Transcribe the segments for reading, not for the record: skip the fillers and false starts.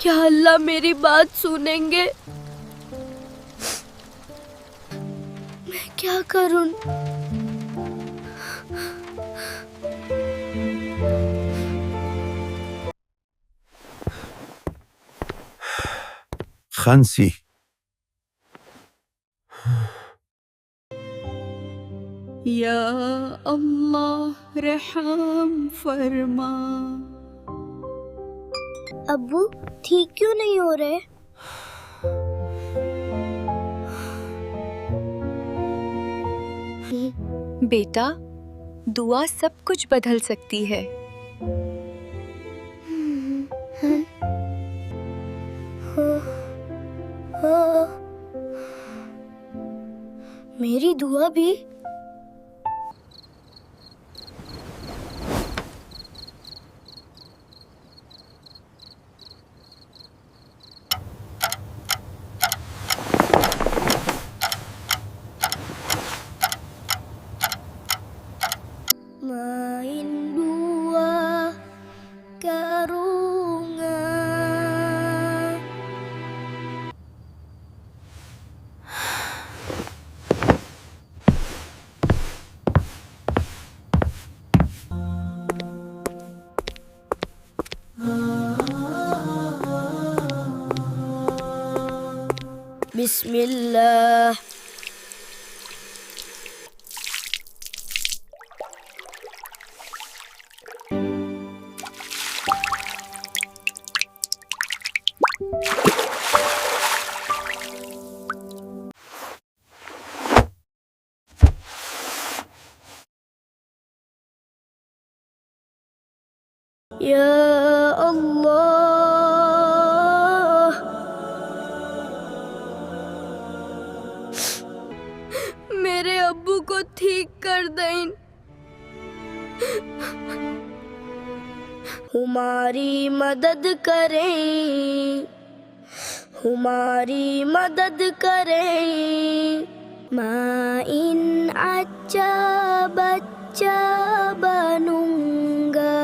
क्या अल्लाह मेरी बात सुनेंगे? मैं क्या करूं? खांसी। या अल्लाह रहम फरमा। अब्बू ठीक क्यों नहीं हो रहे? बेटा, दुआ सब कुछ बदल सकती है। मेरी दुआ भी? Main dua karungan. Bismillah. Ya Allah, मेरे अब्बू को ठीक कर दें। हमारी मदद करें, हमारी मदद करें। मैं इन अच्छा बच्चा बनूंगा।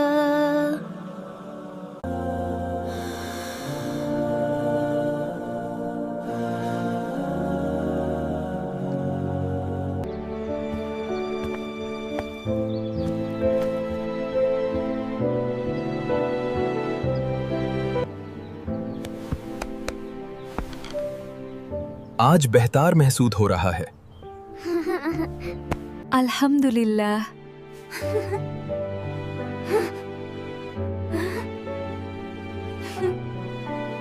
आज बेहतर महसूस हो रहा है। अल्हम्दुलिल्लाह।